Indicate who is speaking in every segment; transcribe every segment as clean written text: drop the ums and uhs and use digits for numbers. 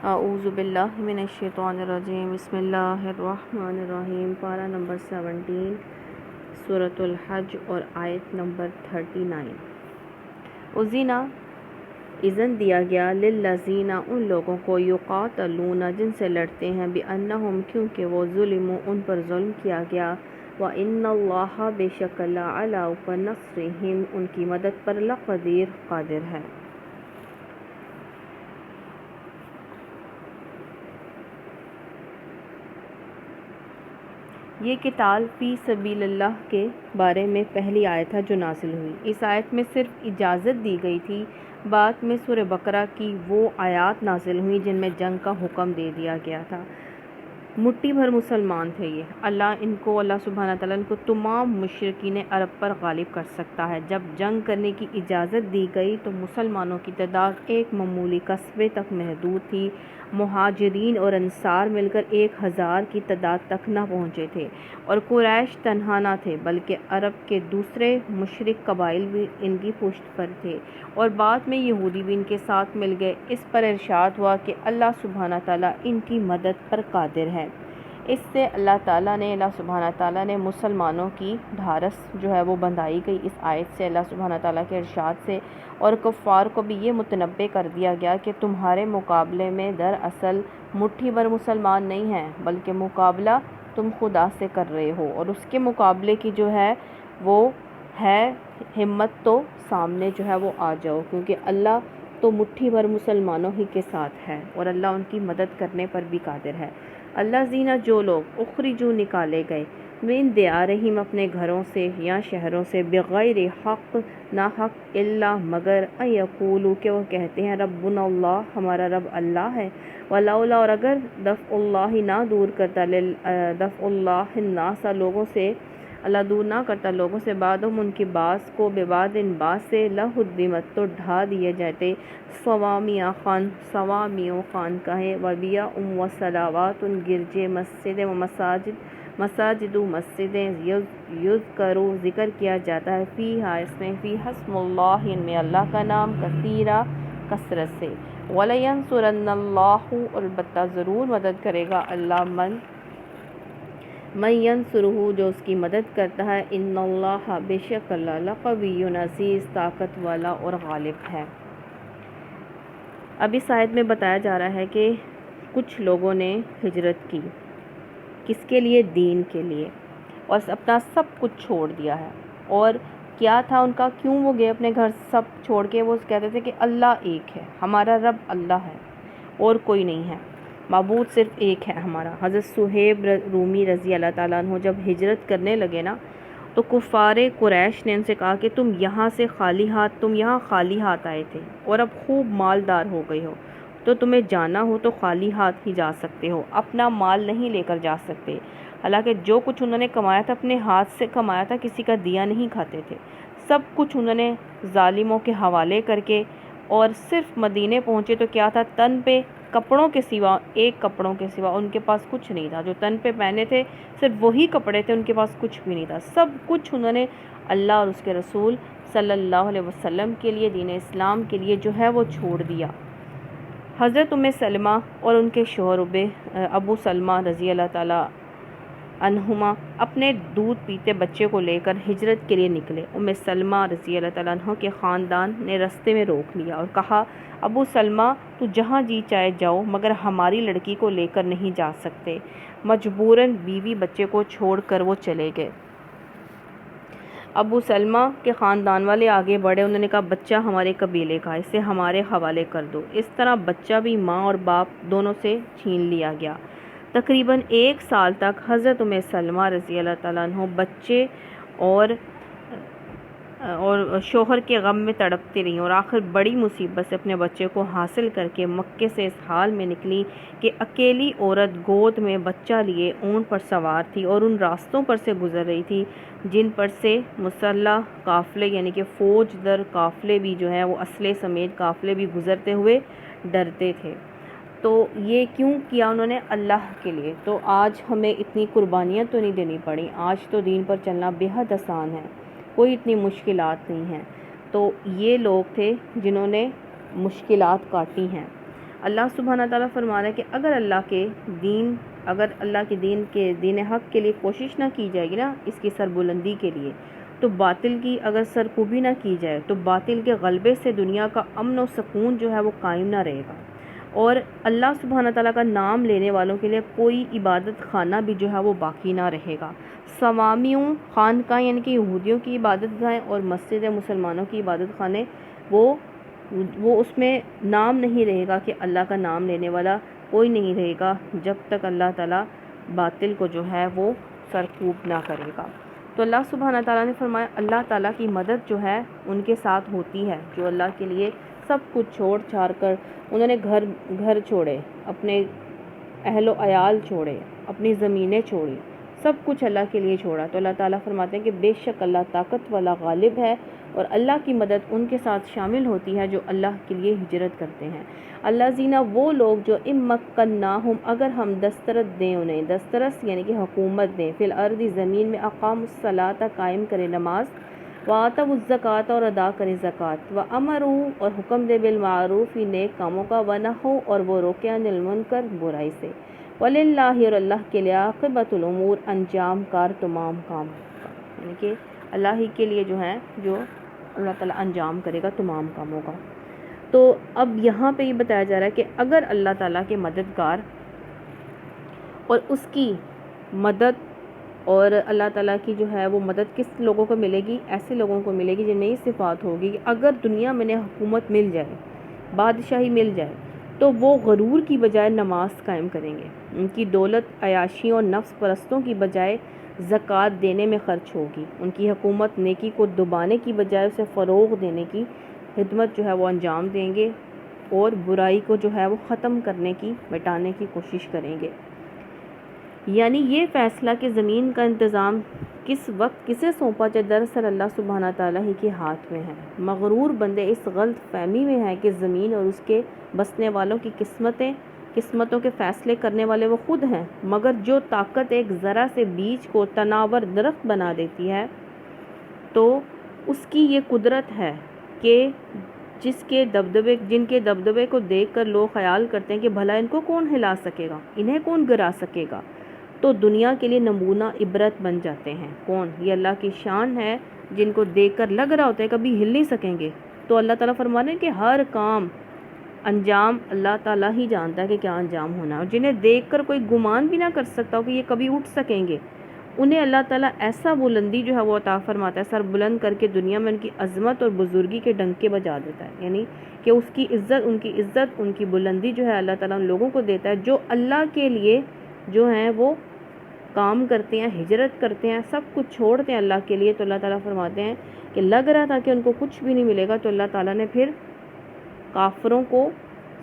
Speaker 1: اعوذ باللہ من الشیطان الرجیم، بسم اللہ الرحمن الرحیم۔ پارہ نمبر 17 سورۃ الحج اور آیت نمبر 39۔ اذن دیا گیا للذین ان لوگوں کو یقاتلون جن سے لڑتے ہیں، بأنہم کیونکہ وہ ظلموا ان پر ظلم کیا گیا، وإن اللہ بے شک اللہ علی اوپر نصرہم ان کی مدد پر لقدیر قادر ہے۔ یہ قتال فی سبیل اللہ کے بارے میں پہلی آیت ہے جو نازل ہوئی۔ اس آیت میں صرف اجازت دی گئی تھی، بعد میں سورہ بقرہ کی وہ آیات نازل ہوئیں جن میں جنگ کا حکم دے دیا گیا تھا۔ مٹھی بھر مسلمان تھے یہ، اللہ سبحانہ تعالیٰ ان کو تمام مشرکین عرب پر غالب کر سکتا ہے۔ جب جنگ کرنے کی اجازت دی گئی تو مسلمانوں کی تعداد ایک معمولی قصبے تک محدود تھی۔ مہاجرین اور انصار مل کر 1000 کی تعداد تک نہ پہنچے تھے، اور قریش تنہا نہ تھے بلکہ عرب کے دوسرے مشرک قبائل بھی ان کی پشت پر تھے، اور بعد میں یہودی بھی ان کے ساتھ مل گئے۔ اس پر ارشاد ہوا کہ اللہ سبحانہ تعالیٰ ان کی مدد پر قادر ہے۔ اس سے اللہ سبحانہ تعالیٰ نے مسلمانوں کی ڈھارس جو ہے وہ بندھائی گئی اس آیت سے، اللہ سبحانہ تعالیٰ کے ارشاد سے، اور کفار کو بھی یہ متنبع کر دیا گیا کہ تمہارے مقابلے میں دراصل مٹھی بھر مسلمان نہیں ہیں، بلکہ مقابلہ تم خدا سے کر رہے ہو، اور اس کے مقابلے کی جو ہے وہ ہے ہمت، تو سامنے جو ہے وہ آ جاؤ، کیونکہ اللہ تو مٹھی بھر مسلمانوں ہی کے ساتھ ہے، اور اللہ ان کی مدد کرنے پر بھی قادر ہے۔ اللہ زینہ جو لوگ اخرجوا نکالے گئے، من دیارہم اپنے گھروں سے یا شہروں سے، بغیر حق نہ حق، الا مگر ان یقولوا کہ وہ کہتے ہیں ربنا اللہ ہمارا رب اللہ ہے، ولولا اور اگر دفع اللہ نہ دور کرتا دفع اللہ الناس لوگوں سے، اللہ دور نہ کرتا لوگوں سے، بعدہم ان کی بعض کو ببعض بعض سے، لہدمت تو ڈھا دیے جاتے، صوامع خانقاہیں، وبیع و صلوات گرجے، مسجد و مساجد و مسجدیں، یذکر ذکر کیا جاتا ہے، فیہا اس میں، فیہا اسم اللہ ان میں اللہ کا نام، کثیرا کثرت سے، وَلَيَنْصُرَنَّ اللَّهُ اور البتہ ضرور مدد کرے گا اللہ من ینصرہ جو اس کی مدد کرتا ہے، ان اللہ بے شک اللہ لقوی عزیز طاقت والا اور غالب ہے۔ اب اس آیت میں بتایا جا رہا ہے کہ کچھ لوگوں نے ہجرت کی، کس کے لیے؟ دین کے لیے، اور اپنا سب کچھ چھوڑ دیا ہے۔ اور کیا تھا ان کا، کیوں وہ گئے اپنے گھر سب چھوڑ کے؟ وہ کہتے تھے کہ اللہ ایک ہے، ہمارا رب اللہ ہے اور کوئی نہیں ہے، معبود صرف ایک ہے ہمارا۔ حضرت صہیب رومی رضی اللہ تعالیٰ عنہ جب ہجرت کرنے لگے نا، تو کفار قریش نے ان سے کہا کہ تم یہاں خالی ہاتھ آئے تھے، اور اب خوب مالدار ہو گئے ہو، تو تمہیں جانا ہو تو خالی ہاتھ ہی جا سکتے ہو، اپنا مال نہیں لے کر جا سکتے۔ حالانکہ جو کچھ انہوں نے کمایا تھا اپنے ہاتھ سے کمایا تھا، کسی کا دیا نہیں کھاتے تھے، سب کچھ انہوں نے ظالموں کے حوالے کر کے، اور صرف مدینے پہنچے تو کیا تھا، تن پہ کپڑوں کے سوا ان کے پاس کچھ نہیں تھا، جو تن پہ پہنے تھے صرف وہی کپڑے تھے، ان کے پاس کچھ بھی نہیں تھا، سب کچھ انہوں نے اللہ اور اس کے رسول صلی اللہ علیہ وسلم کے لیے، دین اسلام کے لیے جو ہے وہ چھوڑ دیا۔ حضرت ام سلمہ اور ان کے شوہر ابو سلمہ رضی اللہ تعالیٰ عنہما اپنے دودھ پیتے بچے کو لے کر ہجرت کے لیے نکلے۔ ام سلمہ رضی اللہ تعالیٰ عنہ کے خاندان نے رستے میں روک لیا اور کہا، ابو سلمہ تو جہاں جی چاہے جاؤ، مگر ہماری لڑکی کو لے کر نہیں جا سکتے۔ مجبوراً بیوی بچے کو چھوڑ کر وہ چلے گئے۔ ابو سلمہ کے خاندان والے آگے بڑھے، انہوں نے کہا بچہ ہمارے قبیلے کا، اسے ہمارے حوالے کر دو۔ اس طرح بچہ بھی ماں اور باپ دونوں سے چھین لیا گیا۔ تقریباً 1 سال تک حضرت ام سلمہ رضی اللہ تعالیٰ عنہ بچے اور شوہر کے غم میں تڑپتی رہیں، اور آخر بڑی مصیبت سے اپنے بچے کو حاصل کر کے مکے سے اس حال میں نکلی کہ اکیلی عورت گود میں بچہ لیے اونٹ پر سوار تھی، اور ان راستوں پر سے گزر رہی تھی جن پر سے مسلح قافلے یعنی کہ فوج در قافلے بھی جو ہیں وہ اسلحے سمیت قافلے بھی گزرتے ہوئے ڈرتے تھے۔ تو یہ کیوں کیا انہوں نے؟ اللہ کے لیے۔ تو آج ہمیں اتنی قربانیاں تو نہیں دینی پڑی، آج تو دین پر چلنا بے حد آسان ہے، کوئی اتنی مشکلات نہیں ہیں۔ تو یہ لوگ تھے جنہوں نے مشکلات کاٹی ہیں۔ اللہ سبحانہ تعالیٰ فرما رہا ہے کہ اگر اللہ کے دین حق کے لیے کوشش نہ کی جائے گی نا، اس کی سربلندی کے لیے، تو باطل کی اگر سرکوبی نہ کی جائے تو باطل کے غلبے سے دنیا کا امن و سکون جو ہے وہ قائم نہ رہے گا، اور اللہ سبحانہ تعالیٰ کا نام لینے والوں کے لیے کوئی عبادت خانہ بھی جو ہے وہ باقی نہ رہے گا۔ صوامیوں خانقاہ یعنی کہ یہودیوں کی عبادت گاہیں اور مسجد مسلمانوں کی عبادت خانے، وہ اس میں نام نہیں رہے گا کہ اللہ کا نام لینے والا کوئی نہیں رہے گا جب تک اللہ تعالیٰ باطل کو جو ہے وہ سرکوب نہ کرے گا۔ تو اللہ سبحانہ تعالیٰ نے فرمایا اللہ تعالیٰ کی مدد جو ہے ان کے ساتھ ہوتی ہے جو اللہ کے لیے سب کچھ چھوڑ چھاڑ کر، انہوں نے گھر چھوڑے، اپنے اہل و عیال چھوڑے، اپنی زمینیں چھوڑی، سب کچھ اللہ کے لیے چھوڑا، تو اللہ تعالیٰ فرماتے ہیں کہ بے شک اللہ طاقت والا غالب ہے، اور اللہ کی مدد ان کے ساتھ شامل ہوتی ہے جو اللہ کے لیے ہجرت کرتے ہیں۔ اللہ زینہ وہ لوگ جو امکناہم اگر ہم دسترس دیں انہیں، دسترس یعنی کہ حکومت دیں، فی الارض زمین میں، اقام الصلاۃ قائم کرے نماز، وآتوا الزکوٰۃ اور ادا کرے زکوٰۃ، وامروا اور حکم دے بالمعروف نیک کاموں کا، ونہوا اور وہ روکے عن المنکر برائی سے، وللہ اور اللہ کے لیے عاقبۃ الامور انجام کار تمام کام کا، یعنی کہ اللہ ہی کے لیے جو ہے جو اللہ تعالیٰ انجام کرے گا تمام کاموں کا۔ تو اب یہاں پہ یہ بتایا جا رہا ہے کہ اگر اللہ تعالیٰ کے مددگار اور اس کی مدد، اور اللہ تعالیٰ کی جو ہے وہ مدد کس لوگوں کو ملے گی؟ ایسے لوگوں کو ملے گی جن میں یہ صفات ہوگی کہ اگر دنیا میں حکومت مل جائے، بادشاہی مل جائے، تو وہ غرور کی بجائے نماز قائم کریں گے، ان کی دولت عیاشیوں اور نفس پرستوں کی بجائے زکوٰۃ دینے میں خرچ ہوگی، ان کی حکومت نیکی کو دبانے کی بجائے اسے فروغ دینے کی خدمت جو ہے وہ انجام دیں گے، اور برائی کو جو ہے وہ ختم کرنے کی، مٹانے کی کوشش کریں گے۔ یعنی یہ فیصلہ کہ زمین کا انتظام کس وقت کسے سونپا جائے، دراصل اللہ سبحانہ تعالیٰ ہی کے ہاتھ میں ہے۔ مغرور بندے اس غلط فہمی میں ہیں کہ زمین اور اس کے بسنے والوں کی قسمتوں کے فیصلے کرنے والے وہ خود ہیں، مگر جو طاقت ایک ذرہ سے بیج کو تناور درخت بنا دیتی ہے، تو اس کی یہ قدرت ہے کہ جن کے دبدبے کو دیکھ کر لوگ خیال کرتے ہیں کہ بھلا ان کو کون ہلا سکے گا، انہیں کون گرا سکے گا، تو دنیا کے لیے نمونہ عبرت بن جاتے ہیں۔ کون؟ یہ اللہ کی شان ہے، جن کو دیکھ کر لگ رہا ہوتا ہے کبھی ہل نہیں سکیں گے، تو اللہ تعالیٰ فرما رہے ہیں کہ ہر کام انجام اللہ تعالیٰ ہی جانتا ہے کہ کیا انجام ہونا ہے، اور جنہیں دیکھ کر کوئی گمان بھی نہ کر سکتا ہو کہ یہ کبھی اٹھ سکیں گے، انہیں اللہ تعالیٰ ایسا بلندی جو ہے وہ عطا فرماتا ہے، سر بلند کر کے دنیا میں ان کی عظمت اور بزرگی کے ڈنکے بجا دیتا ہے، یعنی کہ ان کی عزت ان کی بلندی جو ہے اللہ تعالیٰ ان لوگوں کو دیتا ہے جو اللہ کے لیے جو ہیں وہ کام کرتے ہیں، ہجرت کرتے ہیں، سب کچھ چھوڑتے ہیں اللہ کے لیے۔ تو اللہ تعالیٰ فرماتے ہیں کہ لگ رہا تھا کہ ان کو کچھ بھی نہیں ملے گا، تو اللہ تعالیٰ نے پھر کافروں کو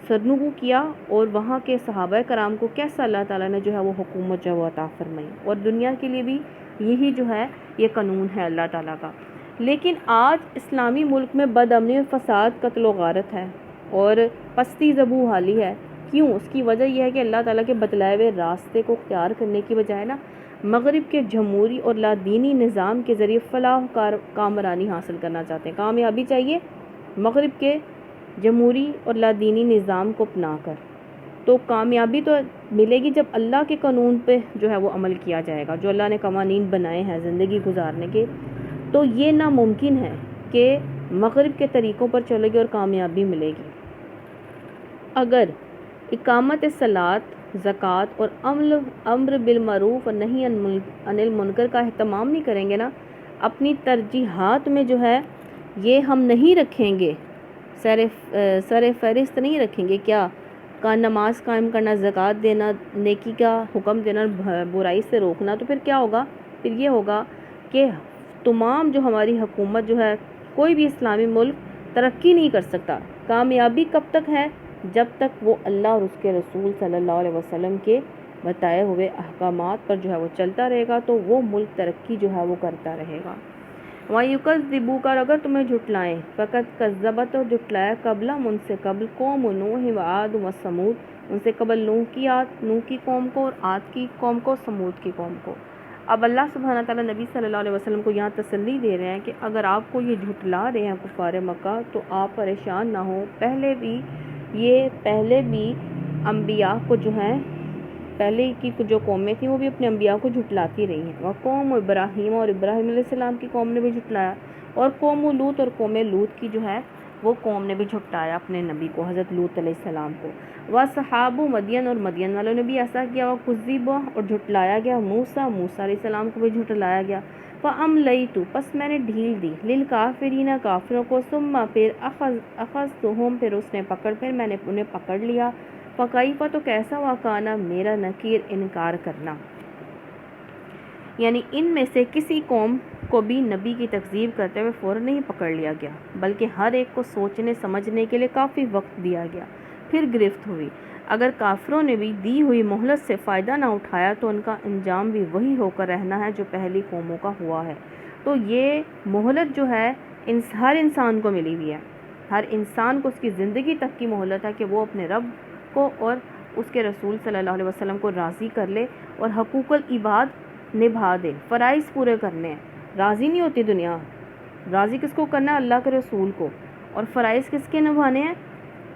Speaker 1: سرنگو کیا، اور وہاں کے صحابہ کرام کو کیسا اللہ تعالیٰ نے جو ہے وہ حکومت جو ہے وہ عطا فرمائی، اور دنیا کے لیے بھی یہی جو ہے یہ قانون ہے اللہ تعالیٰ کا۔ لیکن آج اسلامی ملک میں بد امنی اور فساد، قتل و غارت ہے، اور پستی زبوں حالی ہے۔ کیوں؟ اس کی وجہ یہ ہے کہ اللہ تعالیٰ کے بتلائے ہوئے راستے کو اختیار کرنے کی بجائے مغرب کے جمہوری اور لادینی نظام کے ذریعے فلاح کامرانی حاصل کرنا چاہتے ہیں، کامیابی چاہیے مغرب کے جمہوری اور لادینی نظام کو اپنا کر، تو کامیابی تو ملے گی جب اللہ کے قانون پہ جو ہے وہ عمل کیا جائے گا، جو اللہ نے قوانین بنائے ہیں زندگی گزارنے کے، تو یہ ناممکن ہے کہ مغرب کے طریقوں پر چلے گی اور کامیابی ملے گی۔ اگر اقامت صلاۃ، زکوٰۃ اور امر بالمعروف اور نہی عن المنکر کا اہتمام نہیں کریں گے اپنی ترجیحات میں جو ہے یہ ہم نہیں رکھیں گے، سر فہرست نہیں رکھیں گے، کیا نماز قائم کرنا، زکوٰۃ دینا، نیکی کا حکم دینا، برائی سے روکنا، تو پھر کیا ہوگا؟ پھر یہ ہوگا کہ تمام جو ہماری حکومت جو ہے، کوئی بھی اسلامی ملک ترقی نہیں کر سکتا۔ کامیابی کب تک ہے؟ جب تک وہ اللہ اور اس کے رسول صلی اللہ علیہ وسلم کے بتائے ہوئے احکامات پر جو ہے وہ چلتا رہے گا، تو وہ ملک ترقی جو ہے وہ کرتا رہے گا۔ وَيُكَذِّبُوكَ اور اگر تمہیں جھٹلائیں، فَقَدْ كَذَّبَتْ اور جھٹلایا قبلہم ان سے قبل، قوم نوح وعاد وثمود ان سے قبل نوح کی قوم کو، اور عاد کی قوم کو، سمود کی قوم کو۔ اب اللہ سبحانہ تعالیٰ نبی صلی اللہ علیہ وسلم کو یہاں تسلی دے رہے ہیں کہ اگر آپ کو یہ جھٹلا رہے ہیں کفار مکہ، تو آپ پریشان نہ ہوں، پہلے بھی یہ پہلے بھی انبیاء کو جو ہیں، پہلے کی جو قومیں تھیں وہ بھی اپنے انبیاء کو جھٹلاتی رہی ہیں. وہ قوم ابراہیم، اور ابراہیم علیہ السلام کی قوم نے بھی جھٹلایا، اور قوم لوط اور قوم لوط کی جو ہے وہ قوم نے بھی جھٹلایا اپنے نبی کو، حضرت لوط علیہ السلام کو. وَصَحَابُ مدین، اور مدین والوں نے بھی ایسا کیا. وَكُذِّبَ، اور جھٹلایا گیا. موسیٰ علیہ السلام کو بھی جھٹلایا گیا. فَأَمْلَيْتُ، پس میں نے ڈھیل دی. لِلْكَافِرِينَ، کافروں کو. ثُمَّ پھر أَخَذْتُهُمْ، پھر میں نے انہیں پکڑ لیا. فَكَيْفَ، تو کیسا وَكَانَ، میرا نکیر، انکار کرنا. یعنی ان میں سے کسی قوم کو بھی نبی کی تکذیب کرتے ہوئے فوراً نہیں پکڑ لیا گیا، بلکہ ہر ایک کو سوچنے سمجھنے کے لیے کافی وقت دیا گیا، پھر گرفت ہوئی. اگر کافروں نے بھی دی ہوئی مہلت سے فائدہ نہ اٹھایا تو ان کا انجام بھی وہی ہو کر رہنا ہے جو پہلی قوموں کا ہوا ہے. تو یہ مہلت جو ہے ہر انسان کو ملی ہوئی ہے. ہر انسان کو اس کی زندگی تک کی مہلت ہے کہ وہ اپنے رب کو اور اس کے رسول صلی اللہ علیہ وسلم کو راضی کر لے اور حقوق العباد نبھا دے. فرائض پورے کرنے ہیں. راضی نہیں ہوتی دنیا، راضی کس کو کرنا ہے؟ اللہ کے رسول کو. اور فرائض کس کے نبھانے ہیں؟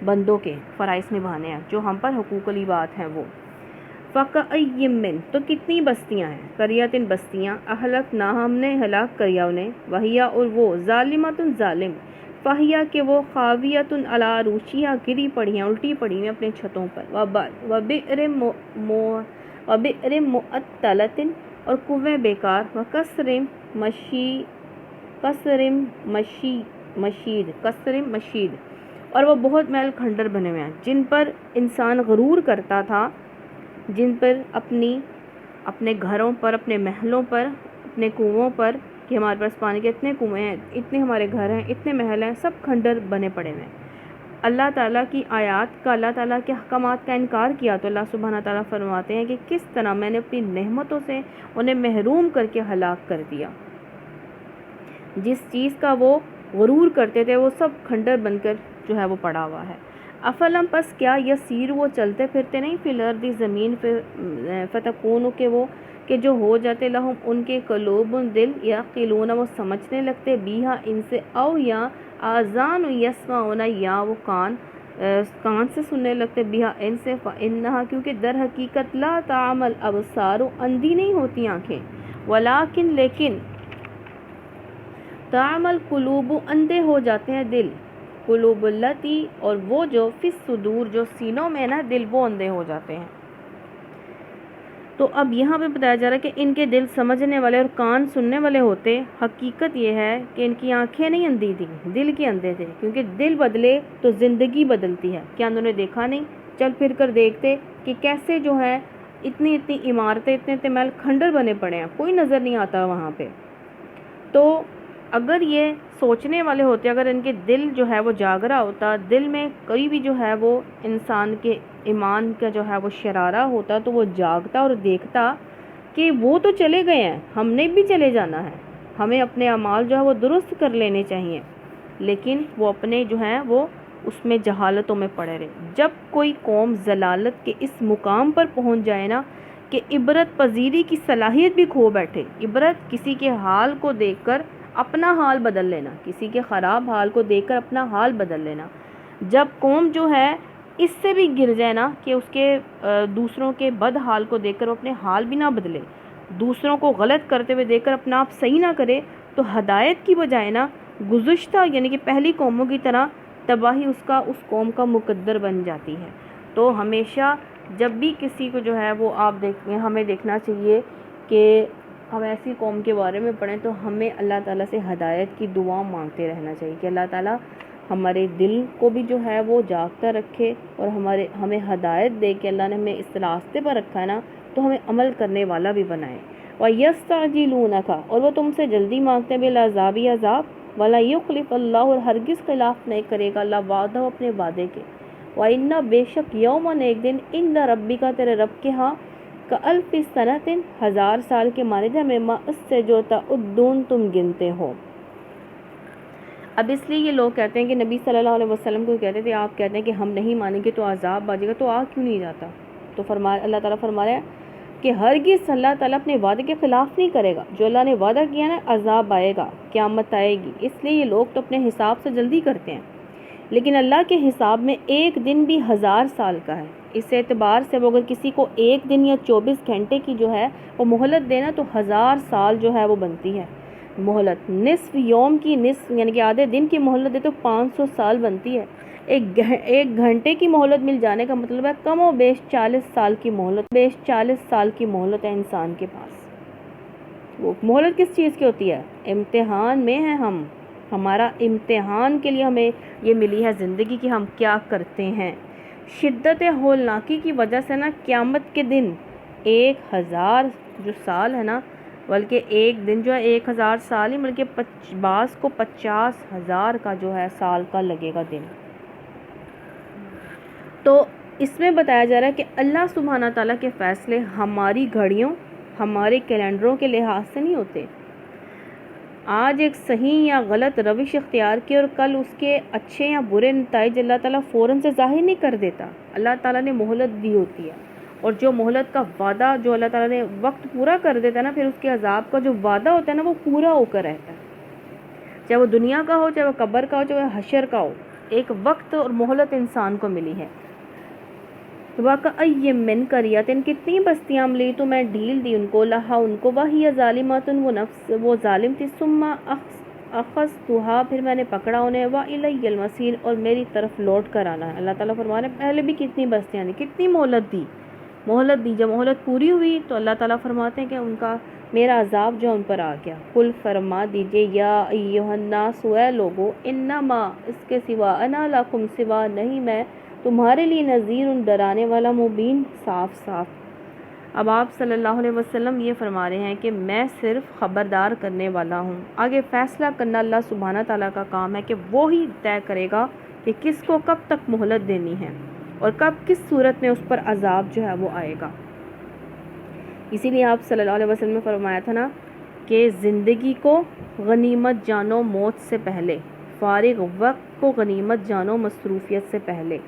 Speaker 1: بندوں کے فرائض نبھانے ہیں جو ہم پر حقوق العباد ہیں وہ. فَكَأَيٍّ مِّن، تو کتنی بستیاں ہیں. قَرْيَةٍ، بستیاں. أَهْلَكْنَاهَا، ہم نے ہلاک کیا انہیں. وَهِيَ، اور وہ. ظَالِمَةٌ، ظالم. فَهِيَ، کہ وہ. خَاوِيَةٌ عَلَىٰ عُرُوشِهَا، گری پڑی ہیں، الٹی پڑی ہیں اپنے چھتوں پر. وَبِئْرٍ مُّعَطَّلَةٍ، اور کنویں بیکار. قصر مشید، اور وہ بہت محل کھنڈر بنے ہوئے ہیں جن پر انسان غرور کرتا تھا، جن پر اپنے گھروں پر، اپنے محلوں پر، اپنے کنووں پر کہ ہمارے پاس پانی کے اتنے کنویں ہیں، اتنے ہمارے گھر ہیں، اتنے محل ہیں، سب کھنڈر بنے پڑے ہوئے ہیں. اللہ تعالیٰ کی آیات کا، اللہ تعالیٰ کے احکامات کا انکار کیا تو اللہ سبحانہ تعالیٰ فرماتے ہیں کہ کس طرح میں نے اپنی نعمتوں سے انہیں محروم کر کے ہلاک کر دیا. جس چیز کا وہ غرور کرتے تھے وہ سب کھنڈر بن کر جو ہے وہ پڑا ہوا ہے. افلم، پس کیا. یسیر، وہ چلتے پھرتے نہیں. فی الارض، زمین پہ. فتکون، کہ جو ہو جاتے. لہم، ان کے. قلوب، دل. یعقلون، وہ سمجھنے لگتے. بیہا، ان سے. او، یا. آذان یسمعون، یا وہ کان سے سننے لگتے. بیہا، ان سے. فإنہا، کیونکہ در حقیقت. لا تعمی الابصار، اندھی نہیں ہوتی آنکھیں. ولیکن، لیکن. تعمی القلوب، اندھے ہو جاتے ہیں دل. قلوب التی، اور وہ جو. فی الصدور، جو سینوں میں نا دل، وہ اندھے ہو جاتے ہیں. تو اب یہاں پہ بتایا جا رہا ہے کہ ان کے دل سمجھنے والے اور کان سننے والے ہوتے. حقیقت یہ ہے کہ ان کی آنکھیں نہیں اندھی تھیں، دل کے اندھے تھے. کیونکہ دل بدلے تو زندگی بدلتی ہے. کیا انہوں نے دیکھا نہیں؟ چل پھر کر دیکھتے کہ کیسے جو ہے اتنی عمارتیں، اتنے محل کھنڈر بنے پڑے ہیں، کوئی نظر نہیں آتا وہاں پہ. تو اگر یہ سوچنے والے ہوتے، اگر ان کے دل جو ہے وہ جاگ رہا ہوتا، دل میں کوئی بھی جو ہے وہ انسان کے ایمان کا جو ہے وہ شرارہ ہوتا، تو وہ جاگتا اور دیکھتا کہ وہ تو چلے گئے ہیں، ہم نے بھی چلے جانا ہے، ہمیں اپنے اعمال جو ہے وہ درست کر لینے چاہیے. لیکن وہ اپنے جو ہیں وہ اس میں جہالتوں میں پڑے رہے. جب کوئی قوم ضلالت کے اس مقام پر پہنچ جائے نا کہ عبرت پذیری کی صلاحیت بھی کھو بیٹھے. عبرت کسی کے حال کو دیکھ کر اپنا حال بدل لینا، کسی کے خراب حال کو دیکھ کر اپنا حال بدل لینا. جب قوم جو ہے اس سے بھی گر جائے نا کہ اس کے دوسروں کے بد حال کو دیکھ کر وہ اپنے حال بھی نہ بدلے، دوسروں کو غلط کرتے ہوئے دیکھ کر اپنا آپ صحیح نہ کرے، تو ہدایت کی بجائے نا گزشتہ یعنی کہ پہلی قوموں کی طرح تباہی اس قوم کا مقدر بن جاتی ہے. تو ہمیشہ جب بھی کسی کو جو ہے وہ آپ دیکھیں، ہمیں دیکھنا چاہیے کہ ہم ایسی قوم کے بارے میں پڑھیں تو ہمیں اللہ تعالیٰ سے ہدایت کی دعا مانگتے رہنا چاہیے کہ اللہ تعالیٰ ہمارے دل کو بھی جو ہے وہ جاگتا رکھے اور ہمیں ہدایت دے کہ اللہ نے ہمیں اس راستے پر رکھا ہے نا تو ہمیں عمل کرنے والا بھی بنائے. وَيَسْتَعْجِلُونَكَ، اور وہ تم سے جلدی مانگتے ہیں بِالْعَذَابِ، عذاب. وَلَا يُخْلِفَ اللَّهُ، اور ہرگز خلاف نہیں کرے گا اللہ وعدہ اپنے وعدے کے. وَإِنَّ، بے شک. یوماً، ایک دن. عِندَ رَبِّكَ، تیرے رب کے ہاں. کَأَلْفِ سَنَةٍ، 1000 سال کے مانے تھے مِمَّا، اس سے جو تَعُدُّونَ تم گنتے ہو. اب اس لیے یہ لوگ کہتے ہیں کہ نبی صلی اللہ علیہ وسلم کو کہتے تھے، آپ کہتے ہیں کہ ہم نہیں مانیں گے تو عذاب آ جائے گا، تو آ کیوں نہیں جاتا؟ تو اللہ تعالیٰ فرما رہا ہے کہ ہرگز اللہ تعالیٰ اپنے وعدے کے خلاف نہیں کرے گا. جو اللہ نے وعدہ کیا نا عذاب آئے گا، قیامت آئے گی. اس لیے یہ لوگ تو اپنے حساب سے جلدی کرتے ہیں. لیکن اللہ کے حساب میں ایک دن بھی 1000 سال کا ہے۔ اس اعتبار سے وہ اگر کسی کو ایک دن یا 24 گھنٹے کی جو ہے وہ مہلت دینا تو 1000 سال جو ہے وہ بنتی ہے مہلت۔ نصف یوم کی نصف یعنی کہ آدھے دن کی مہلت دے تو 500 سال بنتی ہے۔ ایک گھنٹے کی مہلت مل جانے کا مطلب ہے کم و بیش 40 سال کی مہلت ہے انسان کے پاس۔ وہ مہلت کس چیز کی ہوتی ہے؟ امتحان میں ہے ہم، ہمارا امتحان کے لیے ہمیں یہ ملی ہے زندگی کہ ہم کیا کرتے ہیں۔ شدت ہولناکی کی وجہ سے نا قیامت کے دن 1000 جو سال ہے نا، بلکہ ایک دن جو ہے 1000 سال ہی بلکہ بعض کو 50,000 کا جو ہے سال کا لگے گا دن۔ تو اس میں بتایا جا رہا ہے کہ اللہ سبحانہ تعالیٰ کے فیصلے ہماری گھڑیوں ہمارے کیلنڈروں کے لحاظ سے نہیں ہوتے۔ آج ایک صحیح یا غلط روش اختیار کی اور کل اس کے اچھے یا برے نتائج اللہ تعالیٰ فوراً سے ظاہر نہیں کر دیتا۔ اللہ تعالیٰ نے مہلت دی ہوتی ہے، اور جو مہلت کا وعدہ جو اللہ تعالیٰ نے وقت پورا کر دیتا ہے نا، پھر اس کے عذاب کا جو وعدہ ہوتا ہے نا وہ پورا ہو کر رہتا ہے، چاہے وہ دنیا کا ہو، چاہے وہ قبر کا ہو، چاہے وہ حشر کا ہو۔ ایک وقت اور مہلت انسان کو ملی ہے۔ وَكَأَيٍّ مِّن قَرْيَةٍ کتنی بستیاں ملی تو میں ڈھیل دی ان کو، لہا ان کو، وَهِيَ ظَالِمَةٌ وہ نفس وہ ظالم تھی، ثُمَّ أَخَذْتُهَا پھر میں نے پکڑا انہیں، وَإِلَيَّ الْمَصِيرُ اور میری طرف لوٹ کر آنا ہے۔ اللہ تعالیٰ فرما رہے ہیں پہلے بھی کتنی بستیاں دی، کتنی مہلت دی۔ جب مہلت پوری ہوئی تو اللہ تعالیٰ فرماتے ہیں کہ ان کا میرا عذاب جو ان پر آ گیا۔ قل فرما دیجئے یا ایھا الناس اے لوگو، انما اس کے سوا، انا لکم سوا نہیں میں تمہارے لیے نذیر ڈرانے والا، مبین صاف صاف۔ اب آپ صلی اللہ علیہ وسلم یہ فرما رہے ہیں کہ میں صرف خبردار کرنے والا ہوں۔ آگے فیصلہ کرنا اللہ سبحانہ تعالیٰ کا کام ہے کہ وہی طے کرے گا کہ کس کو کب تک مہلت دینی ہے اور کب کس صورت میں اس پر عذاب جو ہے وہ آئے گا۔ اسی لیے آپ صلی اللہ علیہ وسلم نے فرمایا تھا نا کہ زندگی کو غنیمت جانو موت سے پہلے، فارغ وقت کو غنیمت جانو مصروفیت سے پہلے۔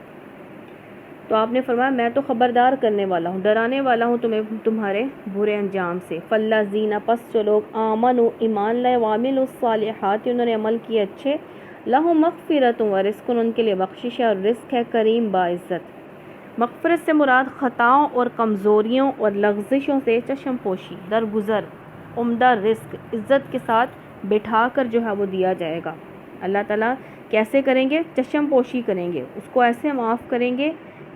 Speaker 1: تو آپ نے فرمایا میں تو خبردار کرنے والا ہوں، ڈرانے والا ہوں تمہیں تمہارے برے انجام سے۔ فالذین پس جو لوگ آمنوا ایمان لائے، وعملوا الصالحات انہوں نے عمل کیے اچھے، لہم مغفرۃ ورزق ان کے لیے بخشش ہے اور رزق ہے کریم باعزت۔ مغفرت سے مراد خطاؤں اور کمزوریوں اور لغزشوں سے چشم پوشی، درگزر، عمدہ رزق عزت کے ساتھ بٹھا کر جو ہے وہ دیا جائے گا۔ اللہ تعالیٰ کیسے کریں گے؟ چشم پوشی کریں گے، اس کو ایسے معاف کریں گے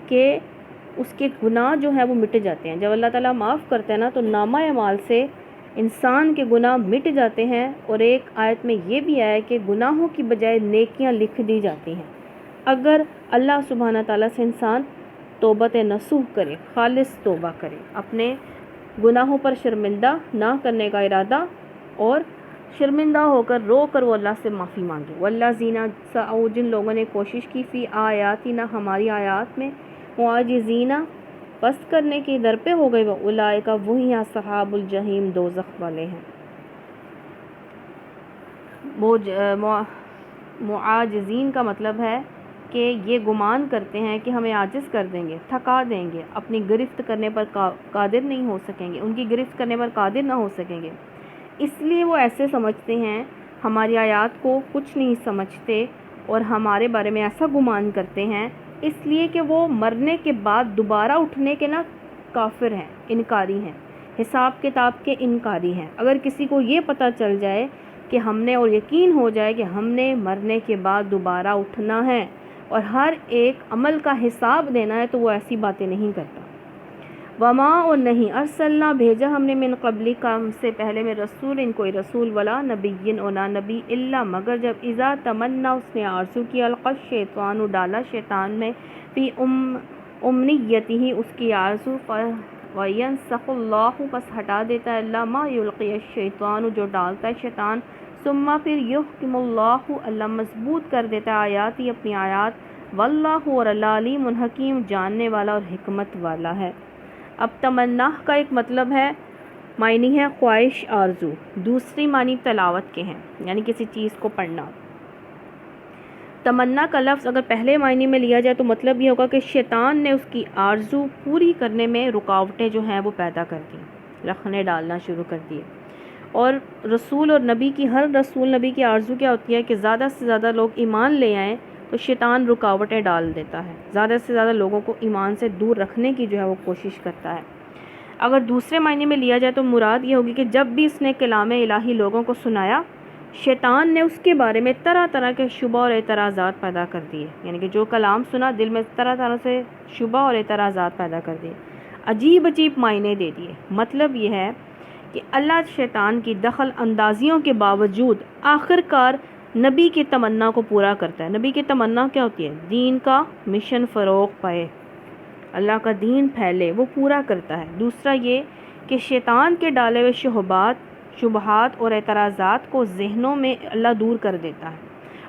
Speaker 1: کہ اس کے گناہ جو ہے وہ مٹ جاتے ہیں۔ جب اللہ تعالیٰ معاف کرتے ہیں نا تو نامہ اعمال سے انسان کے گناہ مٹ جاتے ہیں، اور ایک آیت میں یہ بھی آیا ہے کہ گناہوں کی بجائے نیکیاں لکھ دی جاتی ہیں۔ اگر اللہ سبحانہ تعالیٰ سے انسان توبت نصوح کرے، خالص توبہ کرے، اپنے گناہوں پر شرمندہ نہ کرنے کا ارادہ اور شرمندہ ہو کر رو کر وہ اللہ سے معافی مانگے۔ والذین سعوا جن لوگوں نے کوشش کی، فی آیاتنا ہماری آیات میں، معاجزین پست کرنے کے در پہ ہو گئے، وہ اولئک وہی اصحاب الجحیم دوزخ والے ہیں۔ معاجزین کا مطلب ہے کہ یہ گمان کرتے ہیں کہ ہمیں عاجز کر دیں گے، تھکا دیں گے، اپنی گرفت کرنے پر قادر نہیں ہو سکیں گے، ان کی گرفت کرنے پر قادر نہ ہو سکیں گے، اس لیے وہ ایسے سمجھتے ہیں، ہماری آیات کو کچھ نہیں سمجھتے اور ہمارے بارے میں ایسا گمان کرتے ہیں، اس لیے کہ وہ مرنے کے بعد دوبارہ اٹھنے کے نا کافر ہیں، انکاری ہیں، حساب کتاب کے انکاری ہیں۔ اگر کسی کو یہ پتہ چل جائے کہ ہم نے، اور یقین ہو جائے کہ ہم نے مرنے کے بعد دوبارہ اٹھنا ہے اور ہر ایک عمل کا حساب دینا ہے، تو وہ ایسی باتیں نہیں کرتا۔ وما اور نہیں ارسلنا بھیجا ہم نے من قبلی کا ہم سے پہلے میں رسول ان کوئی رسول، ولا نبی اور نہ نبی، الا مگر جب اذا تمنا اس نے آرزو کیا، القى الشیطان ڈالا شیطان میں، فی امنیتہ اس کی آرزو، وینسخ اللہ پس ہٹا دیتا ہے اللہ ما یلقی الشیطان جو ڈالتا ہے شیطان، ثم پھر یحکم اللہ اللہ مضبوط کر دیتا ہے آیاتی اپنی آیات، واللہ اور اللہ علیم حکیم جاننے والا اور حکمت والا ہے۔ اب تمنا کا ایک مطلب ہے، معنی ہے خواہش آرزو، دوسری معنی تلاوت کے ہیں، یعنی کسی چیز کو پڑھنا۔ تمنا کا لفظ اگر پہلے معنی میں لیا جائے تو مطلب یہ ہوگا کہ شیطان نے اس کی آرزو پوری کرنے میں رکاوٹیں جو ہیں وہ پیدا کر دی، رکھنے ڈالنا شروع کر دیے۔ اور رسول اور نبی کی، ہر رسول نبی کی آرزو کیا ہوتی ہے کہ زیادہ سے زیادہ لوگ ایمان لے آئیں تو شیطان رکاوٹیں ڈال دیتا ہے، زیادہ سے زیادہ لوگوں کو ایمان سے دور رکھنے کی جو ہے وہ کوشش کرتا ہے۔ اگر دوسرے معنی میں لیا جائے تو مراد یہ ہوگی کہ جب بھی اس نے کلام الہی لوگوں کو سنایا، شیطان نے اس کے بارے میں طرح طرح کے شبہ اور اعتراضات پیدا کر دیے، یعنی کہ جو کلام سنا دل میں طرح طرح سے شبہ اور اعتراضات پیدا کر دیے، عجیب عجیب معنی دے دیے۔ مطلب یہ ہے کہ اللہ شیطان کی دخل اندازیوں کے باوجود آخر کار نبی کی تمنا کو پورا کرتا ہے۔ نبی کی تمنا کیا ہوتی ہے؟ دین کا مشن فروغ پائے، اللہ کا دین پھیلے، وہ پورا کرتا ہے۔ دوسرا یہ کہ شیطان کے ڈالے ہوئے شبہات اور اعتراضات کو ذہنوں میں اللہ دور کر دیتا ہے،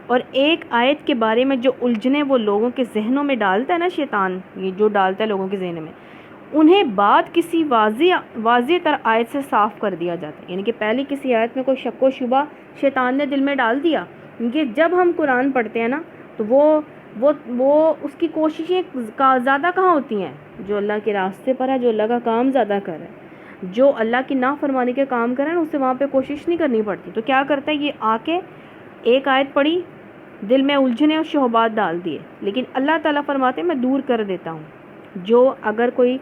Speaker 1: اور ایک آیت کے بارے میں جو الجھنے وہ لوگوں کے ذہنوں میں ڈالتا ہے نا شیطان، یہ جو ڈالتا ہے لوگوں کے ذہن میں، انہیں بعد کسی واضح تر آیت سے صاف کر دیا جاتا ہے۔ یعنی کہ پہلی کسی آیت میں کوئی شک و شبہ شیطان نے دل میں ڈال دیا، کیونکہ جب ہم قرآن پڑھتے ہیں نا تو وہ اس کی کوششیں زیادہ کہاں ہوتی ہیں؟ جو اللہ کے راستے پر ہے، جو اللہ کا کام زیادہ کر رہا ہے، جو اللہ کی نافرمانی کے کام کر رہا ہے، اسے وہاں پہ کوشش نہیں کرنی پڑتی۔ تو کیا کرتا ہے یہ آ کے ایک آیت پڑھی، دل میں الجھنے اور شبہات ڈال دیے، لیکن اللہ تعالیٰ فرماتے ہیں میں دور کر دیتا ہوں۔ جو اگر کوئی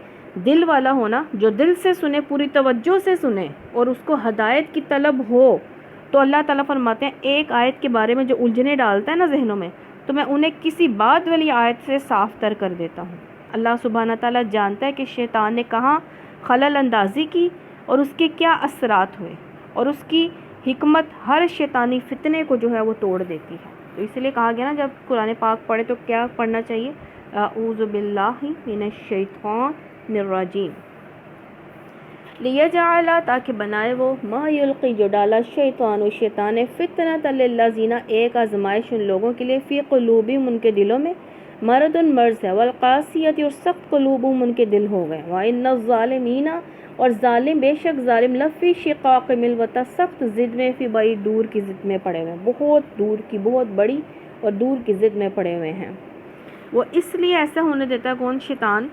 Speaker 1: دل والا ہونا، جو دل سے سنے، پوری توجہ سے سنے اور اس کو ہدایت کی طلب ہو، تو اللہ تعالیٰ فرماتے ہیں ایک آیت کے بارے میں جو الجھنے ڈالتا ہے نا ذہنوں میں، تو میں انہیں کسی بعد والی آیت سے صاف تر کر دیتا ہوں۔ اللہ سبحانہ تعالیٰ جانتا ہے کہ شیطان نے کہاں خلل اندازی کی اور اس کے کیا اثرات ہوئے، اور اس کی حکمت ہر شیطانی فتنے کو جو ہے وہ توڑ دیتی ہے۔ تو اس لیے کہا گیا نا جب قرآن پاک پڑھے تو کیا پڑھنا چاہیے؟ اعوذ باللہ من الشیطان الرجیم، لیجعل، تاکہ بنائے وہ، ما یلقی، جو ڈالا شیطان و شیطان، فتنۃ للذین، ایک آزمائش ان لوگوں کے لیے، فی قلوبہم، ان کے دلوں میں، مرض، مرض ہے، والقاسیۃ، اور سخت قلوبہم، ان کے دل ہو گئے، وان الظالمین، اور ظالم، بے شک ظالم، لفی شقاق، ملوتا، سخت ضد میں، فی بڑی دور کی ضد میں پڑے ہوئے ہیں، بہت دور کی، بہت بڑی اور دور کی ضد میں پڑے ہوئے ہیں۔ وہ اس لیے ایسا ہونے دیتا ہے کون؟ شیطان،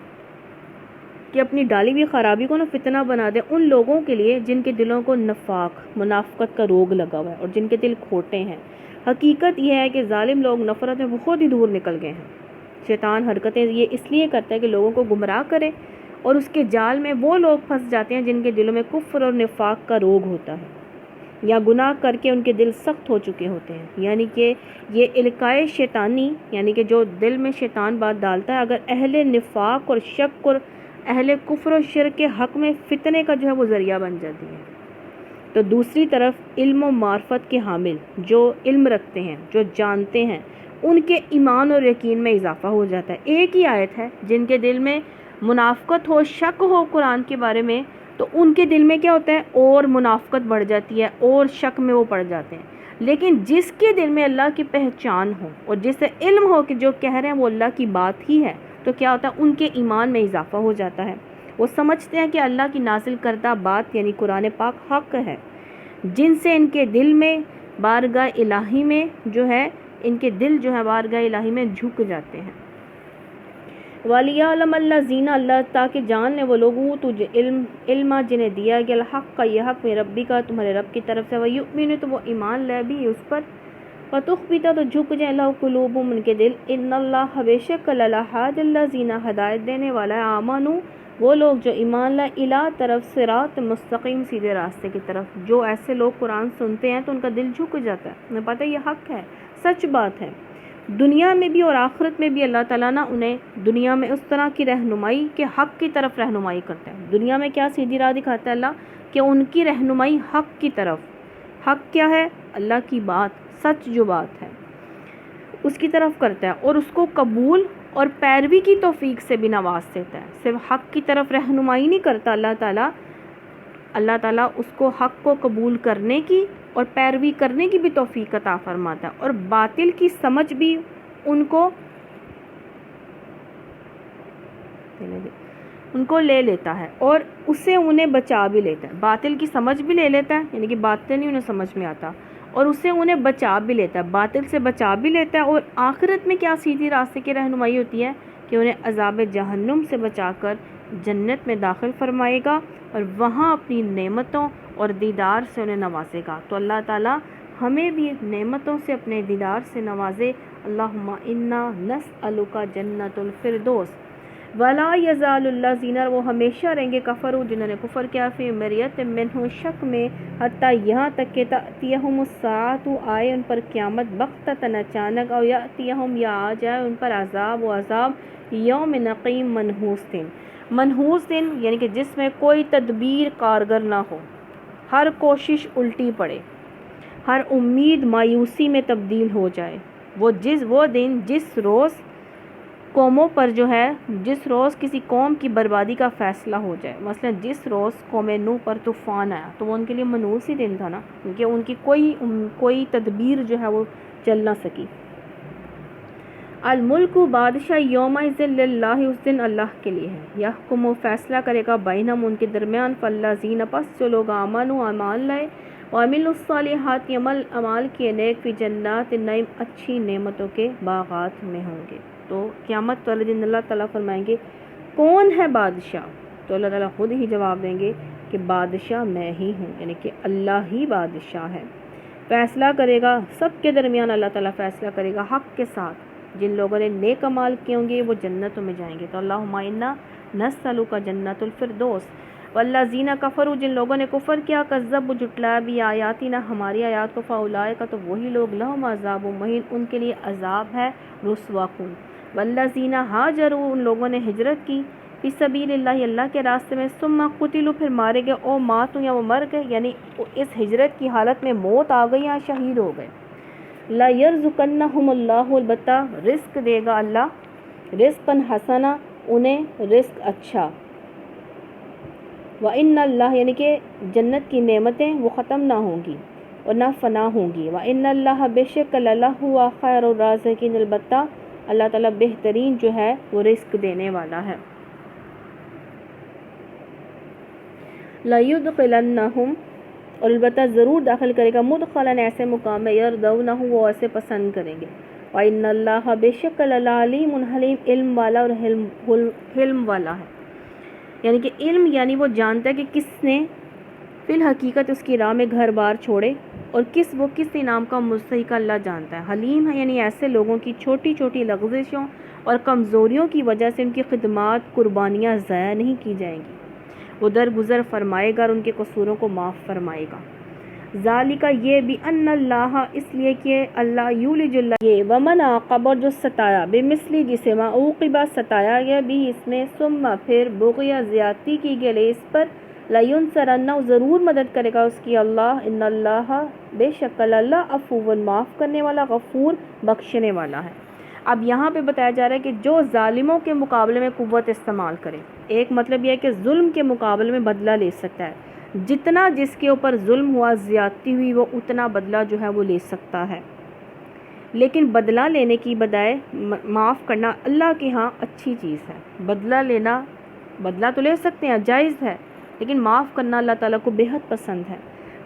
Speaker 1: کہ اپنی ڈالی ہوئی خرابی کو نا فتنہ بنا دے ان لوگوں کے لیے جن کے دلوں کو نفاق، منافقت کا روگ لگا ہوا ہے، اور جن کے دل کھوٹے ہیں۔ حقیقت یہ ہے کہ ظالم لوگ نفرت میں بہت ہی دور نکل گئے ہیں۔ شیطان حرکتیں یہ اس لیے کرتا ہے کہ لوگوں کو گمراہ کرے، اور اس کے جال میں وہ لوگ پھنس جاتے ہیں جن کے دلوں میں کفر اور نفاق کا روگ ہوتا ہے، یا گناہ کر کے ان کے دل سخت ہو چکے ہوتے ہیں۔ یعنی کہ یہ القائے شیطانی، یعنی کہ جو دل میں شیطان بات ڈالتا ہے، اگر اہل نفاق اور شک اور اہل کفر و شرک کے حق میں فتنے کا جو ہے وہ ذریعہ بن جاتی ہے، تو دوسری طرف علم و معرفت کے حامل، جو علم رکھتے ہیں، جو جانتے ہیں، ان کے ایمان اور یقین میں اضافہ ہو جاتا ہے۔ ایک ہی آیت ہے، جن کے دل میں منافقت ہو، شک ہو قرآن کے بارے میں، تو ان کے دل میں کیا ہوتا ہے؟ اور منافقت بڑھ جاتی ہے، اور شک میں وہ پڑ جاتے ہیں۔ لیکن جس کے دل میں اللہ کی پہچان ہو، اور جسے علم ہو کہ جو کہہ رہے ہیں وہ اللہ کی بات ہی ہے، تو کیا ہوتا ہے؟ ان کے ایمان میں اضافہ ہو جاتا ہے۔ وہ سمجھتے ہیں کہ اللہ کی نازل کردہ بات یعنی قرآن پاک حق ہے، جن سے ان کے دل میں بارگاہ الہی میں جو ہے، ان کے دل جو ہے بارگاہ الہی میں جھک جاتے ہیں۔ وَلِيَعْلَمَ الَّذِينَ، اللہ تاکہ جان لیں وہ لوگ، تجھے علم جنہیں دیا گیا، الحق کا، یہ حق میں ربی کا، تمہارے رب کی طرف سے، وَيُؤْمِنُ، تو وہ ایمان لے بھی اس پر، فَتُخْبِتَ، تو جھک جائیں، لَهُ قُلُوبُهُمْ، ان کے دل، إِنَّ اللَّهَ، بے شک اللہ، هَادِ الَّذِينَ، ہدایت دینے والا ہے، آمَنُوا، وہ لوگ جو ایمان لائے، إِلَىٰ، طرف، صراط مستقیم، سیدھے راستے کی طرف۔ جو ایسے لوگ قرآن سنتے ہیں تو ان کا دل جھک جاتا ہے، انہیں پتہ ہے یہ حق ہے، سچ بات ہے۔ دنیا میں بھی اور آخرت میں بھی اللہ تعالیٰ نا انہیں دنیا میں اس طرح کی رہنمائی کہ حق کی طرف رہنمائی کرتا ہے۔ دنیا میں کیا سیدھی راہ دکھاتا ہے اللہ، کہ ان کی رہنمائی حق کی طرف۔ حق کیا ہے؟ اللہ کی بات، سچ جو بات ہے اس کی طرف کرتا ہے، اور اس کو قبول اور پیروی کی توفیق سے بھی نواز دیتا ہے۔ صرف حق کی طرف رہنمائی نہیں کرتا اللہ تعالیٰ اس کو حق کو قبول کرنے کی اور پیروی کرنے کی بھی توفیق عطا فرماتا ہے، اور باطل کی سمجھ بھی ان کو لے لیتا ہے، اور اسے انہیں بچا بھی لیتا ہے۔ باطل کی سمجھ بھی لے لیتا ہے، یعنی کہ باطل نہیں انہیں سمجھ میں آتا، اور اسے انہیں بچا بھی لیتا ہے، باطل سے بچا بھی لیتا ہے۔ اور آخرت میں کیا سیدھی راستے کی رہنمائی ہوتی ہے کہ انہیں عذاب جہنم سے بچا کر جنت میں داخل فرمائے گا، اور وہاں اپنی نعمتوں اور دیدار سے انہیں نوازے گا۔ تو اللہ تعالیٰ ہمیں بھی نعمتوں سے، اپنے دیدار سے نوازے، اللہم انا نسألک جنت الفردوس ولا یزال الذین، وہ ہمیشہ رہیں گے کفروا جنہوں نے کفر کیا، فی مریت منہ شک میں، حتیٰ یہاں تک کہ تأتیہم الساعۃ آئے ان پر قیامت، بغتۃ اچانک، او یأتیہم یا آ جائے ان پر عذاب و عذاب یوم نقیم منحوس دن، منحوس دن یعنی کہ جس میں کوئی تدبیر کارگر نہ ہو، ہر کوشش الٹی پڑے، ہر امید مایوسی میں تبدیل ہو جائے، وہ دن جس روز قوموں پر جو ہے، جس روز کسی قوم کی بربادی کا فیصلہ ہو جائے، مثلا جس روز قوم نوح پر طوفان آیا تو وہ ان کے لیے منحوس ہی دن تھا نا، کیونکہ ان کی کوئی تدبیر جو ہے وہ چل نہ سکی۔ الملک، بادشاہ یومئذ للہ، اس دن اللہ کے لیے ہے، یحکم، فیصلہ کرے گا، بینہم ان کے درمیان، فالذین، پس جو لوگ آمنوا، ایمان لائے، وعملوا الصالحات، عمل کیے نیک، فی جنات النعیم، اچھی نعمتوں کے باغات میں ہوں گے۔ تو قیامت والے دن اللہ تعالیٰ فرمائیں گے کون ہے بادشاہ، تو اللہ تعالیٰ خود ہی جواب دیں گے کہ بادشاہ میں ہی ہوں، یعنی کہ اللہ ہی بادشاہ ہے، فیصلہ کرے گا سب کے درمیان، اللہ تعالیٰ فیصلہ کرے گا حق کے ساتھ، جن لوگوں نے نیک اعمال کیے ہوں گے وہ جنتوں میں جائیں گے۔ تو اللہم انا نسألک جنت الفردوس والذین کفروا، جن لوگوں نے کفر کیا، کذبوا، جھٹلایا، بھی آیاتنا، ہماری آیات کو، فاولئک، تو وہی لوگ، لہم عذاب مہین، ان کے لیے عذاب ہے رسوا کن، والذین ہاجروا، ان لوگوں نے ہجرت کی، فی سبیل اللہ، اللہ کے راستے میں، ثم قتلوا، پھر مارے گئے، او ماتوا، یا وہ مر گئے، یعنی اس ہجرت کی حالت میں موت آ گئی یا شہید ہو گئے، لا یرزقنہم اللہ، البتہ رزق دے گا اللہ، رزقا حسنا، انہیں رزق اچھا، وَإِنَّ اللَّهَ، یعنی کہ جنت کی نعمتیں وہ ختم نہ ہوں گی اور نہ فنا ہوں گی، وَإِنَّ اللَّهَ، بے شک اللہ ہوا خیر الرازقین، البتہ اللہ تعالیٰ بہترین جو ہے وہ رزق دینے والا ہے۔ لَيُدْخِلَنَّهُمْ، اور البتہ ضرور داخل کرے گا، مدخلاً، ایسے مقام میں، یردونہ، وہ اسے پسند کریں گے، وَإِنَّ اللَّهَ، بے شک اللہ علیم، حلیم، علم والا اور حلم والا ہے، یعنی کہ علم یعنی وہ جانتا ہے کہ کس نے فی الحقیقت اس کی راہ میں گھر بار چھوڑے اور وہ کس انعام کا مستحق، اللہ جانتا ہے۔ حلیم ہے یعنی ایسے لوگوں کی چھوٹی چھوٹی لغزشوں اور کمزوریوں کی وجہ سے ان کی خدمات، قربانیاں ضائع نہیں کی جائیں گی، وہ درگزر فرمائے گا اور ان کے قصوروں کو معاف فرمائے گا۔ ذالک، یہ بھی، ان اللہ، اس لیے کہ اللہ، یولج اللہ، یہ، ومن عاقب، اور جو ستایا، بمثلی، جسے ما عوقبہ، ستایا گیا، بھی، اس میں، ثم، پھر، بغیا، زیادتی کی گئی اس پر، لینصرنہ، ضرور مدد کرے گا اس کی اللہ، ان اللہ، بے شک اللہ، عفو، معاف کرنے والا، غفور، بخشنے والا ہے۔ اب یہاں پہ بتایا جا رہا ہے کہ جو ظالموں کے مقابلے میں قوت استعمال کرے، ایک مطلب یہ ہے کہ ظلم کے مقابلے میں بدلہ لے سکتا ہے، جتنا جس کے اوپر ظلم ہوا، زیادتی ہوئی، وہ اتنا بدلہ جو ہے وہ لے سکتا ہے، لیکن بدلہ لینے کی بجائے معاف کرنا اللہ کے ہاں اچھی چیز ہے۔ بدلہ لینا، بدلہ تو لے سکتے ہیں، جائز ہے، لیکن معاف کرنا اللہ تعالیٰ کو بے حد پسند ہے۔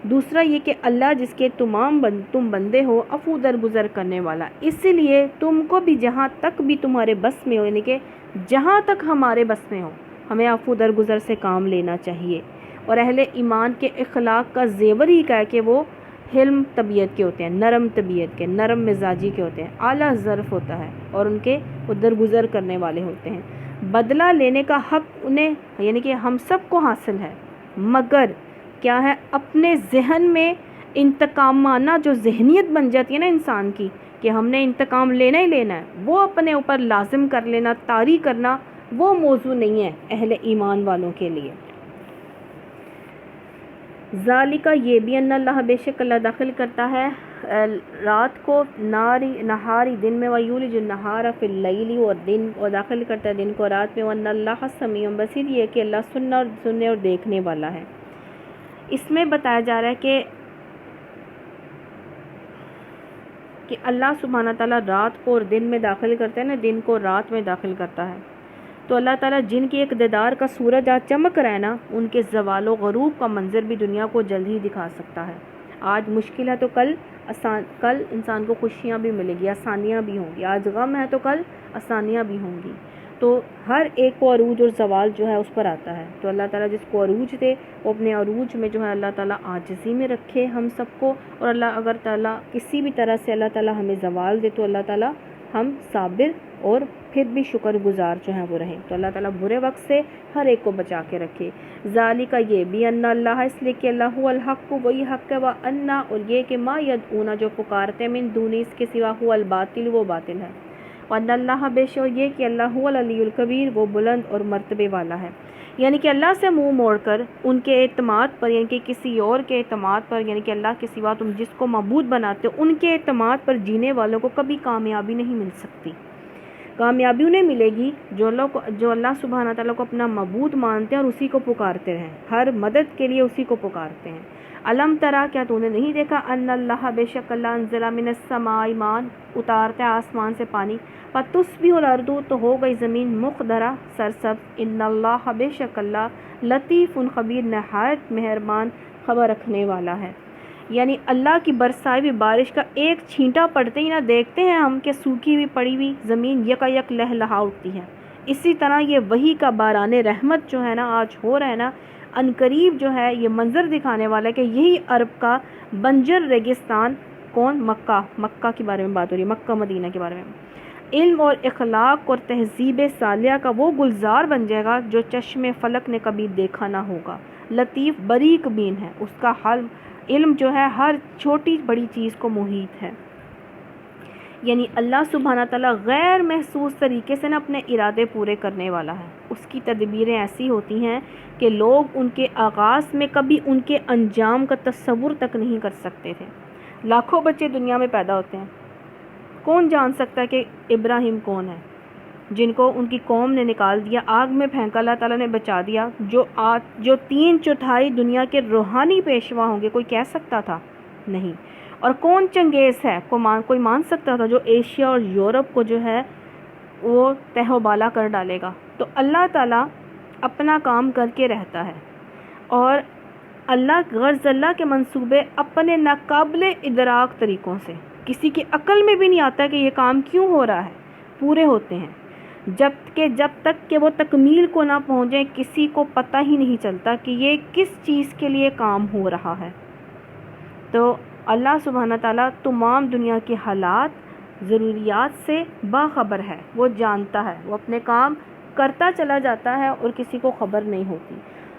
Speaker 1: دوسرا یہ کہ اللہ جس کے تم بندے ہو، عفو درگزر کرنے والا، اسی لیے تم کو بھی جہاں تک بھی تمہارے بس میں ہو، یعنی کہ جہاں تک ہمارے بس میں ہو، ہمیں عفو درگزر سے کام لینا چاہیے۔ اور اہل ایمان کے اخلاق کا زیور ہی کا ہے کہ وہ حلم طبیعت کے ہوتے ہیں، نرم طبیعت کے، نرم مزاجی کے ہوتے ہیں، اعلیٰ ظرف ہوتا ہے، اور ان کے وہ درگزر کرنے والے ہوتے ہیں۔ بدلہ لینے کا حق انہیں، یعنی کہ ہم سب کو حاصل ہے، مگر کیا ہے، اپنے ذہن میں انتقامانہ جو ذہنیت بن جاتی ہے نا انسان کی، کہ ہم نے انتقام لینا ہی لینا ہے، وہ اپنے اوپر لازم کر لینا، طاری کرنا، وہ موضوع نہیں ہے اہل ایمان والوں کے لیے۔ ذالک، یہ بھی، ان اللہ، بے شک اللہ داخل کرتا ہے رات کو نہاری دن میں، ویولج النہار فی اللیل، اور داخل کرتا ہے دن کو رات میں، وان اللہ سمیع بصیر، یہ کہ اللہ سننے اور دیکھنے والا ہے۔ اس میں بتایا جا رہا ہے کہ اللہ سبحانہ تعالیٰ رات کو اور دن میں داخل کرتا ہے نا، دن کو رات میں داخل کرتا ہے، تو اللہ تعالیٰ جن کی اقتدار کا سورج آج چمک رہا ہے نا، ان کے زوال و غروب کا منظر بھی دنیا کو جلد ہی دکھا سکتا ہے۔ آج مشکل ہے تو کل انسان کو خوشیاں بھی ملے گی، آسانیاں بھی ہوں گی، آج غم ہے تو کل آسانیاں بھی ہوں گی۔ تو ہر ایک کو عروج اور زوال جو ہے اس پر آتا ہے. تو اللہ تعالیٰ جس کو عروج دے وہ اپنے عروج میں جو ہے اللہ تعالیٰ عاجزی میں رکھے ہم سب کو, اور اللہ اگر تعالیٰ کسی بھی طرح سے اللہ تعالیٰ ہمیں زوال دے تو اللہ تعالیٰ ہم صابر اور پھر بھی شکر گزار جو ہیں وہ رہیں. تو اللہ تعالیٰ برے وقت سے ہر ایک کو بچا کے رکھے. ذالک یہ بھی ان اللہ, اس لیے کہ اللہ هو الحق, وہی حق ہے, وان اور یہ کہ ما یدعون جو پکارتے من دونی اس کے سوا, هو الباطل وہ باطل ہے, وان اللہ بے شک یہ کہ اللہ هو العلی الکبیر وہ بلند اور مرتبے والا ہے. یعنی کہ اللہ سے منہ موڑ کر ان کے اعتماد پر, یعنی کہ کسی اور کے اعتماد پر, یعنی کہ اللہ کے سوا تم جس کو معبود بناتے ہو ان کے اعتماد پر جینے والوں کو کبھی کامیابی نہیں مل سکتی. کامیابی انہیں ملے گی جو اللہ سبحانہ تعالیٰ کو اپنا معبود مانتے ہیں اور اسی کو پکارتے رہیں, ہر مدد کے لیے اسی کو پکارتے ہیں. علم ترا, کیا تو نے نہیں دیکھا, ان اللہ بے شک اللہ انزل من السماء ایمان اتارتا ہے آسمان سے پانی, فتصبح الارض تو ہو گئی زمین مخضرہ سرسبز, ان اللہ بے شک اللہ لطیف خبیر نہایت مہربان خبر رکھنے والا ہے. یعنی اللہ کی برسائی ہوئی بارش کا ایک چھینٹا پڑتے ہی نہ دیکھتے ہیں ہم کہ سوکھی ہوئی پڑی ہوئی زمین یکا یک لہلہا اٹھتی ہے. اسی طرح یہ وحی کا باران رحمت جو ہے نا آج ہو رہا ہے نا, عنقریب جو ہے یہ منظر دکھانے والا ہے کہ یہی عرب کا بنجر ریگستان, کون, مکہ کے بارے میں بات ہو رہی ہے, مکہ مدینہ کے بارے میں, علم اور اخلاق اور تہذیب صالحہ کا وہ گلزار بن جائے گا جو چشم فلک نے کبھی دیکھا نہ ہوگا. لطیف باریک بین ہے, اس کا حل علم جو ہے ہر چھوٹی بڑی چیز کو محیط ہے. یعنی اللہ سبحانہ تعالیٰ غیر محسوس طریقے سے نا اپنے ارادے پورے کرنے والا ہے. اس کی تدبیریں ایسی ہوتی ہیں کہ لوگ ان کے آغاز میں کبھی ان کے انجام کا تصور تک نہیں کر سکتے تھے. لاکھوں بچے دنیا میں پیدا ہوتے ہیں, کون جان سکتا ہے کہ ابراہیم کون ہے, جن کو ان کی قوم نے نکال دیا, آگ میں پھینکا, اللہ تعالیٰ نے بچا دیا, جو 3/4 دنیا کے روحانی پیشوا ہوں گے, کوئی کہہ سکتا تھا؟ نہیں. اور کون چنگیز ہے, کوئی مان سکتا تھا جو ایشیا اور یورپ کو جو ہے وہ تہ و بالا کر ڈالے گا؟ تو اللہ تعالیٰ اپنا کام کر کے رہتا ہے, اور اللہ غرض اللہ کے منصوبے اپنے ناقابل ادراک طریقوں سے, کسی کی عقل میں بھی نہیں آتا کہ یہ کام کیوں ہو رہا ہے, پورے ہوتے ہیں. جب تک کہ وہ تکمیل کو نہ پہنچے کسی کو پتہ ہی نہیں چلتا کہ یہ کس چیز کے لیے کام ہو رہا ہے. تو اللہ سبحانہ تعالیٰ تمام دنیا کے حالات ضروریات سے باخبر ہے, وہ جانتا ہے, وہ اپنے کام کرتا چلا جاتا ہے اور کسی کو خبر نہیں ہوتی.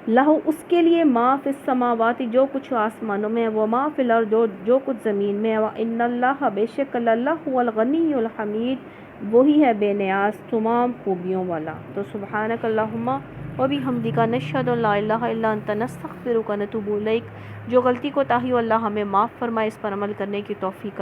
Speaker 1: لہو اس کے لیے ما فی السماوات جو کچھ آسمانوں میں ہے, وہ ما فی الارض جو کچھ زمین میں ہے, وان اللہ بے شک اللہ هو الغنی الحمید وہی ہے بے نیاز تمام خوبیوں والا. تو سبحانک اللہم وبحمدک نشہد ان لا الہ الا انت نستغفرک ونتوب الیک. جو غلطی کو تاہی اللہ ہمیں معاف فرمائے, اس پر عمل کرنے کی توفیق